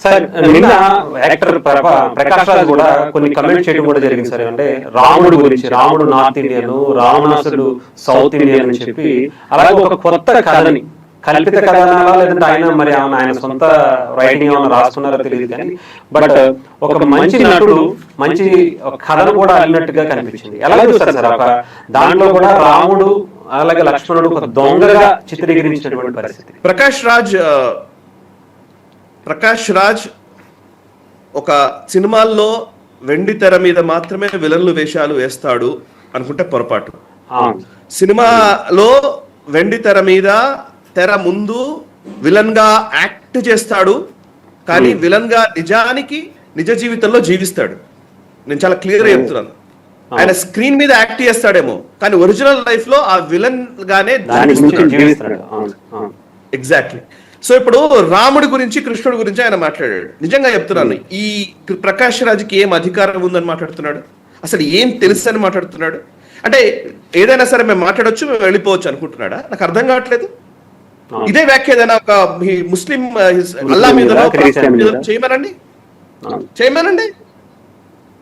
Sir నిన్న actor Prakash Raj కూడా కొన్ని కమెంట్ చేయడం కూడా జరిగింది సార్. అంటే రాముడు గురించి, రాముడు నార్త్ ఇండియన్, రావణాసుడు సౌత్ ఇండియన్ అని చెప్పి అలాగే ఒక కొత్త కథని, కల్పిత కథ లేదంటే ఆయన సొంత రైటింగ్ ఏమైనా రాసుకున్నారో తెలియదు కానీ, బట్ ఒక మంచి నటుడు మంచి కథను కూడా అల్లినట్టుగా కనిపించింది. ఎలా చూస్తారు సార్? ఒక దాంట్లో కూడా రాముడు అలాగే లక్ష్మణుడు ఒక దొంగగా చిత్రీకరించినటువంటి పరిస్థితి. ప్రకాష్ రాజ్ ఒక సినిమాల్లో వెండి తెర మీద మాత్రమే విలన్లు వేషాలు వేస్తాడు అనుకుంటే పొరపాటు. సినిమాలో వెండి తెర మీద, తెర ముందు విలన్ గా యాక్ట్ చేస్తాడు, కానీ విలన్ గా నిజ జీవితంలో జీవిస్తాడు. నేను చాలా క్లియర్ గా చెప్తున్నాను. ఆయన స్క్రీన్ మీద యాక్ట్ చేస్తాడేమో, కానీ ఒరిజినల్ లైఫ్ లో ఆ విలన్ గానే జీవిస్తాడు. ఎగ్జాక్ట్లీ. సో ఇప్పుడు రాముడి గురించి, కృష్ణుడి గురించి ఆయన మాట్లాడాడు. నిజంగా చెప్తున్నాను, ఈ ప్రకాష్ రాజ్కి ఏం అధికారం ఉందని మాట్లాడుతున్నాడు? అసలు ఏం తెలుసు అని మాట్లాడుతున్నాడు? అంటే ఏదైనా సరే మేము మాట్లాడొచ్చు, మేము వెళ్ళిపోవచ్చు అనుకుంటున్నాడా? నాకు అర్థం కావట్లేదు. ఇదే వ్యాఖ్య ఏదైనా ఒక ముస్లిం అల్లా మీద చేయమనండి,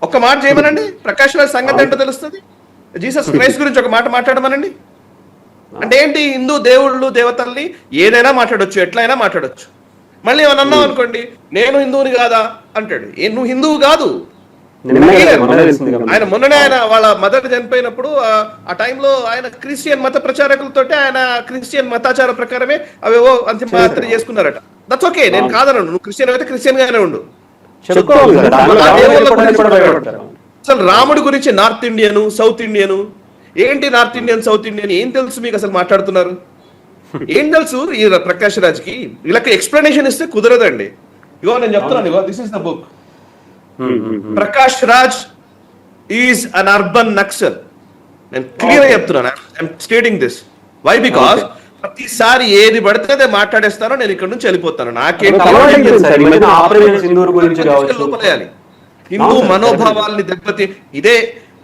ఒక్క మాట చేయమనండి. ప్రకాష్ రాజ్ సంగతి ఏంటో తెలుస్తుంది. జీసస్ క్రైస్ట్ గురించి ఒక మాట మాట్లాడమనండి. అంటే ఏంటి? హిందూ దేవుళ్ళు దేవతల్ని ఏదైనా మాట్లాడొచ్చు, ఎట్లయినా మాట్లాడొచ్చు. మళ్ళీ ఏమన్నా అన్నావు అనుకోండి, నేను హిందువుని కాదా అంటాడు. నువ్వు హిందువు కాదు. ఆయన మొన్ననే ఆయన వాళ్ళ మదర్ చనిపోయినప్పుడు ఆ టైంలో ఆయన క్రిస్టియన్ మత ప్రచారకులతో ఆయన క్రిస్టియన్ మతాచార ప్రకారమే అవేవో అంతిమయాత్ర చేసుకున్నారట. దట్స్ ఓకే, నేను కాదన్నాను. నువ్వు క్రిస్టియన్ అయితే క్రిస్టియన్ గానే ఉండు. అసలు రాముడి గురించి నార్త్ ఇండియన్, సౌత్ ఇండియన్ ఏంటి? నార్త్ ఇండియన్, సౌత్ ఇండియన్ ఏం తెలుసు మీకు? అసలు మాట్లాడుతున్నారు ఏం తెలుసు ఈ ప్రకాష్ రాజ్ కి? వీళ్ళకి ఎక్స్ప్లెనేషన్ ఇస్తే కుదరదండి. ఇగో నేను చెప్తున్నాను, ఇగో this is the book. Prakash Raj is an urban Naxal. నేను క్లియర్ గా చెప్తున్నాను. I'm stating this. Why? Because ప్రతిసారి ఏది పడితే అదే మాట్లాడేస్తానో నేను ఇక్కడ నుంచి వెళ్ళిపోతాను. నాకేంటి హిందూ మనోభావాల్ని దెబ్బతి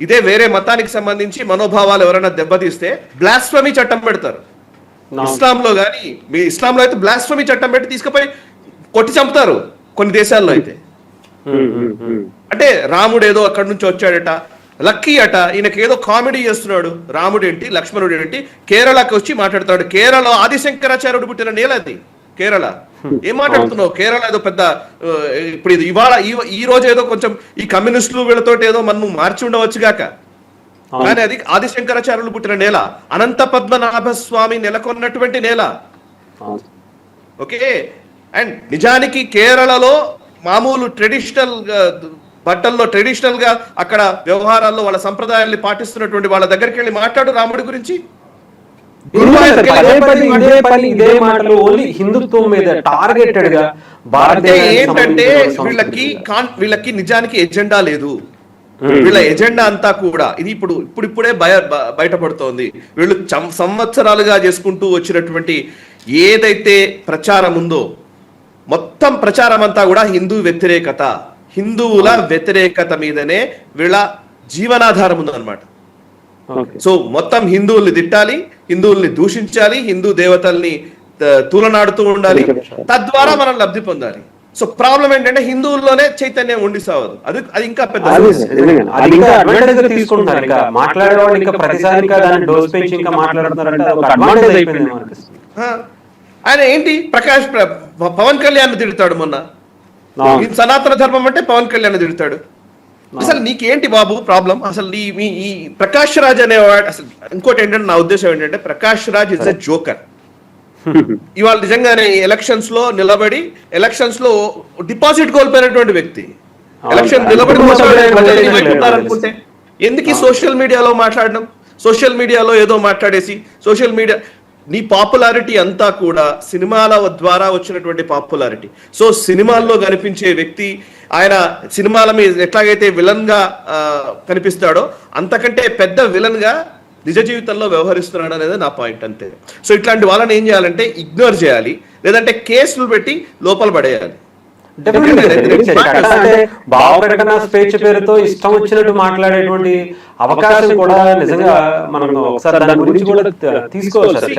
ఇదే వేరే మతానికి సంబంధించి మనోభావాలు ఎవరైనా దెబ్బతీస్తే బ్లాస్ఫమీ చట్టం పెడతారు. ఇస్లాంలో కానీ, మీ ఇస్లాంలో అయితే బ్లాస్ఫమీ చట్టం పెట్టి తీసుకుపోయి కొట్టి చంపుతారు కొన్ని దేశాల్లో అయితే. అంటే రాముడు ఏదో అక్కడి నుంచి వచ్చాడట, లక్కీ అట, ఈయనకి ఏదో కామెడీ చేస్తున్నాడు. రాముడు ఏంటి, లక్ష్మణుడు ఏంటి, కేరళకి వచ్చి మాట్లాడతాడు. కేరళ ఆదిశంకరాచార్యుడు పుట్టిన నేల అది. కేరళ ఏం మాట్లాడుతున్నావు? కేరళ ఏదో పెద్ద, ఇప్పుడు ఇది ఇవాళ ఈ రోజు ఏదో కొంచెం ఈ కమ్యూనిస్టులు వీళ్ళతో ఏదో మనం మార్చి ఉండవచ్చు గాక, కానీ అది ఆదిశంకరాచార్యులు పుట్టిన నేల, అనంత పద్మనాభ స్వామి నెలకొన్నటువంటి నేల. ఓకే. అండ్ నిజానికి కేరళలో మామూలు ట్రెడిషనల్ బట్టల్లో, ట్రెడిషనల్ గా అక్కడ వ్యవహారాల్లో వాళ్ళ సంప్రదాయాల్ని పాటిస్తున్నటువంటి వాళ్ళ దగ్గరికి వెళ్ళి మాట్లాడు రాముడి గురించి. హిందుత్వం మీద టార్గెటెడ్ గా ఏంటంటే వీళ్ళకి నిజానికి ఎజెండా లేదు. వీళ్ళ ఎజెండా అంతా కూడా ఇది ఇప్పుడే బయటపడుతోంది. వీళ్ళు సంవత్సరాలుగా చేసుకుంటూ వచ్చినటువంటి ఏదైతే ప్రచారం ఉందో, మొత్తం ప్రచారం అంతా కూడా హిందూ వ్యతిరేకత, హిందువుల వ్యతిరేకత మీదనే వీళ్ళ జీవనాధారం ఉందన్నమాట. సో మొత్తం హిందువుల్ని తిట్టాలి, హిందువుల్ని దూషించాలి, హిందూ దేవతల్ని తూలనాడుతూ ఉండాలి, తద్వారా మనం లబ్ధి పొందాలి. సో ప్రాబ్లం ఏంటంటే హిందువుల్లోనే చైతన్యం ఉండి సావదు. అది ఇంకా పెద్ద ఆయన ఏంటి పవన్ కళ్యాణ్ తిడతాడు. మొన్న సనాతన ధర్మం అంటే పవన్ కళ్యాణ్ తిడతాడు. అసలు నీకేంటి బాబు ప్రాబ్లం? అసలు ఈ ప్రకాష్ రాజ్ అనేవాడు అసలు ఇంకోటి ఏంటంటే, నా ఉద్దేశం ఏంటంటే Prakash Raj is a joker. ఇవాళ నిజంగానే ఎలక్షన్స్ లో నిలబడి ఎలక్షన్స్ లో డిపాజిట్ కోల్పోయినటువంటి వ్యక్తి, ఎలక్షన్ నిలబడి అనుకుంటే ఎందుకు సోషల్ మీడియాలో మాట్లాడడం? సోషల్ మీడియాలో ఏదో మాట్లాడేసి సోషల్ మీడియా నీ పాపులారిటీ అంతా కూడా సినిమాల ద్వారా వచ్చినటువంటి పాపులారిటీ. సో సినిమాల్లో కనిపించే వ్యక్తి ఆయన సినిమాల మీద ఎట్లాగైతే విలన్ గా కనిపిస్తాడో అంతకంటే పెద్ద విలన్ గా నిజ జీవితంలో వ్యవహరిస్తున్నాడు అనేది నా పాయింట్ అంతే. సో ఇట్లాంటి వాళ్ళని ఏం చేయాలంటే ఇగ్నోర్ చేయాలి, లేదంటే కేసులు పెట్టి లోపల పడేయాలి. భావప్రకటన స్వేచ్ఛ పేరుతో ఇష్టం వచ్చినట్టు మాట్లాడేటువంటి అవకాశం కూడా నిజంగా మనం ఒకసారి దాని గురించి కూడా తీసుకోవాలి.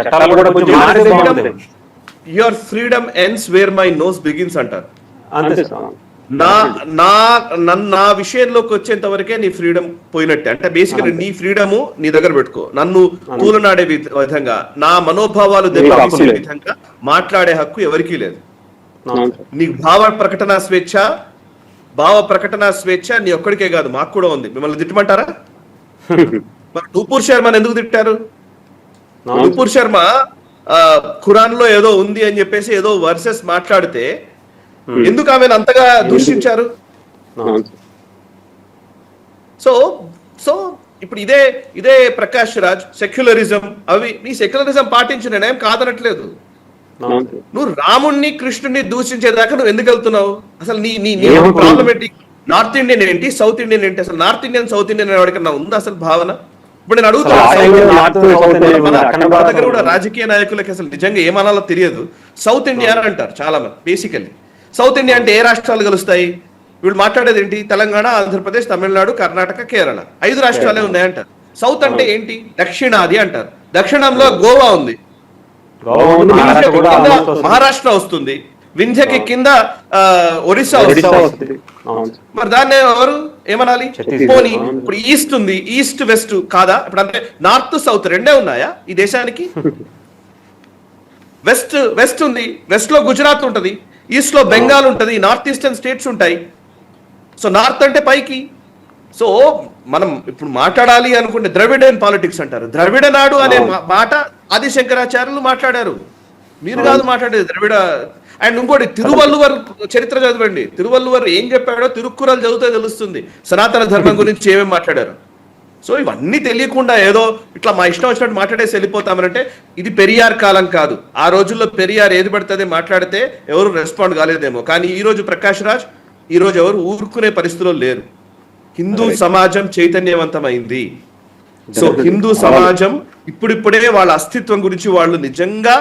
Your freedom ends where my nose begins అంటారు. అంతే సార్. నా నా విషయంలోకి వచ్చేంత వరకే నీ ఫ్రీడమ్ పోయినట్టే. అంటే బేసికలీ నీ ఫ్రీడము నీ దగ్గర పెట్టుకో. నన్ను తూలనాడే విధంగా, నా మనోభావాలు దెబ్బతీసే విధంగా మాట్లాడే హక్కు ఎవరికీ లేదు. నీకు భావ ప్రకటన స్వేచ్ఛ నీ ఒక్కడికే కాదు, మాకు కూడా ఉంది. మిమ్మల్ని తిట్టమంటారా? మరి నూపూర్ శర్మని ఎందుకు తిట్టారు? నూపూర్ శర్మ ఖురాన్ లో ఏదో ఉంది అని చెప్పేసి ఏదో వర్సెస్ మాట్లాడితే ఎందుకు ఆమెను అంతగా దూషించారు? సో సో ఇప్పుడు ఇదే ప్రకాష్ రాజ్ సెక్యులరిజం అవి, నీ సెక్యులరిజం పాటించు, నేనేం కాదనట్లేదు. నువ్వు రాముణ్ణి కృష్ణుడిని దూషించేదాకా నువ్వు ఎందుకు వెళ్తున్నావు? అసలు నీ ప్రాబ్లం ఏంటి? నార్త్ ఇండియన్ ఏంటి, సౌత్ ఇండియన్ ఏంటి? అసలు నార్త్ ఇండియన్ సౌత్ ఇండియన్ ఎవరికన్నా ఉందా అసలు భావన? ఇప్పుడు నేను అడుగుతున్నా, మన దగ్గర కూడా రాజకీయ నాయకులకి అసలు నిజంగా ఏమనాలో తెలియదు. సౌత్ ఇండియా అని అంటారు చాలా మంది. బేసికల్లీ సౌత్ ఇండియా అంటే ఏ రాష్ట్రాలు కలుస్తాయి? వీళ్ళు మాట్లాడేది ఏంటి? తెలంగాణ, ఆంధ్రప్రదేశ్, తమిళనాడు, కర్ణాటక, కేరళ, 5 రాష్ట్రాలే ఉన్నాయంటారు. సౌత్ అంటే ఏంటి? దక్షిణాది అంటారు. దక్షిణంలో గోవా ఉంది, మహారాష్ట్ర వస్తుంది, వింధ్యకి కింద ఒరిస్సా వస్తుంది. మరి దాన్ని ఎవరు ఏమనాలి? పోనీ ఇప్పుడు ఈస్ట్ ఉంది, ఈస్ట్ వెస్ట్ కాదా? ఇప్పుడు అంటే నార్త్ సౌత్ రెండే ఉన్నాయా ఈ దేశానికి? వెస్ట్ ఉంది, వెస్ట్ లో గుజరాత్ ఉంటది, ఈస్ట్ లో బెంగాల్ ఉంటది, నార్త్ ఈస్టర్న్ స్టేట్స్ ఉంటాయి. సో నార్త్ అంటే పైకి. సో మనం ఇప్పుడు మాట్లాడాలి అనుకుంటే ద్రవిడన్ పాలిటిక్స్ అంటారు. ద్రవిడ నాడు అనే మాట ఆది శంకరాచార్యులు మాట్లాడారు, మీరు కాదు మాట్లాడేది. ద్రవిడ అండ్ ఇంకోటి తిరువల్లువర్ చరిత్ర చదవండి. తిరువల్లువర్ ఏం చెప్పాడో తిరుక్కురలు చదివితే తెలుస్తుంది సనాతన ధర్మం గురించి ఏమేమి మాట్లాడారు. సో ఇవన్నీ తెలియకుండా ఏదో ఇట్లా మా ఇష్టం వచ్చినట్టు మాట్లాడేసి వెళ్ళిపోతామనంటే ఇది పెరియార్ కాలం కాదు. ఆ రోజుల్లో పెరియార్ ఏది పడితే మాట్లాడితే ఎవరు రెస్పాండ్ కాలేదేమో. కానీ ఈ రోజు ప్రకాష్ రాజ్, ఈ రోజు ఎవరు ఊరుకునే పరిస్థితిలో లేరు. హిందూ సమాజం చైతన్యవంతమైంది. సో హిందూ సమాజం ఇప్పుడిప్పుడే వాళ్ళ అస్తిత్వం గురించి వాళ్ళు నిజంగా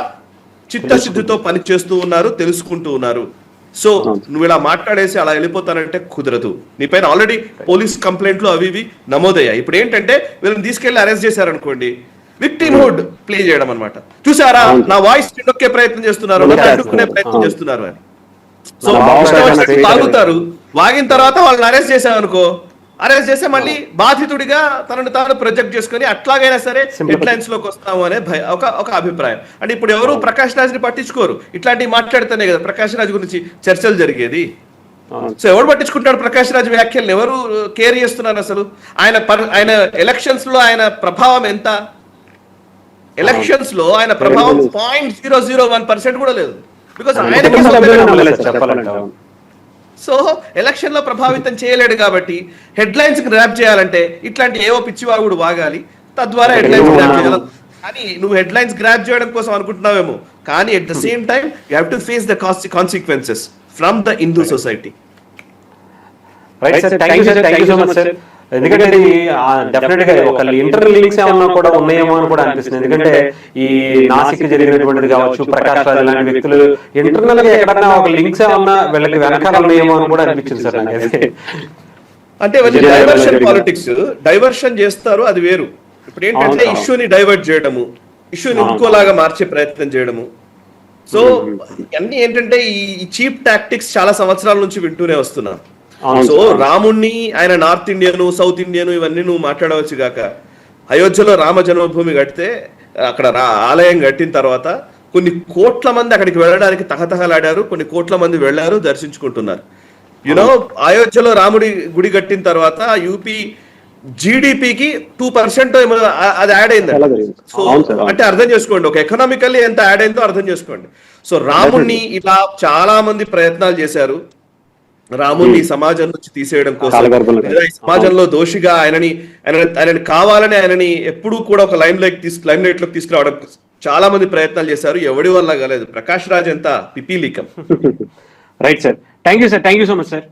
చిత్తశుద్ధితో పనిచేస్తూ ఉన్నారు, తెలుసుకుంటూ ఉన్నారు. సో నువ్వు ఇలా మాట్లాడేసి అలా వెళ్ళిపోతానంటే కుదరదు. నీ పైన ఆల్రెడీ పోలీస్ కంప్లైంట్లు అవి ఇవి నమోదయ్యాయి. ఇప్పుడు ఏంటంటే వీళ్ళని తీసుకెళ్లి అరెస్ట్ చేశారనుకోండి, విక్టిమ్హుడ్ ప్లే చేయడం అనమాట. చూసారా నా వాయిస్ నొక్కే ప్రయత్నం చేస్తున్నారు, అడ్డుకునే ప్రయత్నం చేస్తున్నారు అని. సో తాగుతారు, వాగిన తర్వాత వాళ్ళని అరెస్ట్ చేశామనుకో, అరెస్ట్ చేస్తే మళ్ళీ బాధితుడిగా తనను తాను ప్రొజెక్ట్ చేసుకుని అట్లాగైనా సరే హెడ్లైన్స్ లోకి వస్తాము అనే ఒక అభిప్రాయం. అంటే ఇప్పుడు ఎవరు ప్రకాష్ రాజ్ ని పట్టించుకోరు. ఇట్లాంటివి మాట్లాడితేనే కదా ప్రకాష్ రాజ్ గురించి చర్చలు జరిగేది. సో ఎవరు పట్టించుకుంటాడు ప్రకాష్ రాజ్ వ్యాఖ్యలను? ఎవరు కేర్ చేస్తున్నారు అసలు? ఆయన ఎలక్షన్స్ లో ఆయన ప్రభావం ఎంత? ఎలక్షన్స్ లో ఆయన ప్రభావం 0.001% కూడా లేదు. బికాస్ ఆయన సో ఎలక్షన్ లో ప్రభావితం చేయలేడు కాబట్టి హెడ్లైన్స్ గ్రాప్ చేయాలంటే ఇట్లాంటి ఏవో పిచ్చివాగుడు వాగాలి, తద్వారా హెడ్లైన్స్ గ్రాప్ చేయాలి. కానీ నువ్వు హెడ్లైన్స్ గ్రాప్ చేయడం కోసం అనుకుంటున్నావేమో, కానీ at the same time you have to face the consequences from the Hindu society. Right sir, thank you so much sir. ఎందుకంటే ఇది డెఫినెట్ గా ఒక ఇంటర్నల్ లింక్స్ ఏమన్నా కూడా ఉన్నాయేమో అని కూడా అనిపిస్తుంది. ఎందుకంటే ఈ నాసిక్ జరిగినటువంటిది కావచ్చు, ప్రకాష్ రాజ్ లాంటి వ్యక్తులు ఇంటర్నల్ గా ఎక్కడన్నా ఒక లింక్స్ ఏమన్నా వీళ్ళకి వెనకాల ఉన్నాయేమో అని కూడా అనిపించింది సార్ నాకైతే. అంటే డైవర్షన్ పాలిటిక్స్ డైవర్షన్ చేస్తారు, అది వేరు. ఇప్పుడు ఏంటంటే ఇష్యూని డైవర్ట్ చేయడము, ఇష్యూని ఇంకోలాగా మార్చే ప్రయత్నం చేయడము. సో అన్ని ఏంటంటే ఈ చీప్ టాక్టిక్స్ చాలా సంవత్సరాల నుంచి వింటూనే వస్తున్నాం. సో రాముణ్ణి ఆయన నార్త్ ఇండియన్, సౌత్ ఇండియన్ ఇవన్నీ నువ్వు మాట్లాడవచ్చు గాక, అయోధ్యలో రామ జన్మభూమి కడితే అక్కడ ఆలయం కట్టిన తర్వాత కొన్ని కోట్ల మంది అక్కడికి వెళ్ళడానికి తహతహలాడారు, కొన్ని కోట్ల మంది వెళ్ళారు, దర్శించుకుంటున్నారు. యునో అయోధ్యలో రాముడి గుడి కట్టిన తర్వాత యూపీ జీడిపికి 2% అది యాడ్ అయింది. సో అంటే అర్థం చేసుకోండి, ఒక ఎకనామికల్లీ ఎంత యాడ్ అయిందో అర్థం చేసుకోండి. సో రాముణ్ణి ఇలా చాలా మంది ప్రయత్నాలు చేశారు, రాముని సమాజం నుంచి తీసేయడం కోసం, లేదా ఈ సమాజంలో దోషిగా ఆయనని కావాలని ఆయనని ఎప్పుడూ కూడా ఒక లైమ్ లైట్ లోకి తీసుకురావడం చాలా మంది ప్రయత్నాలు చేశారు. ఎవడి వల్ల కాలేదు. ప్రకాష్ రాజ్ ఎంత పిపీలికం. Right sir, thank you so much sir.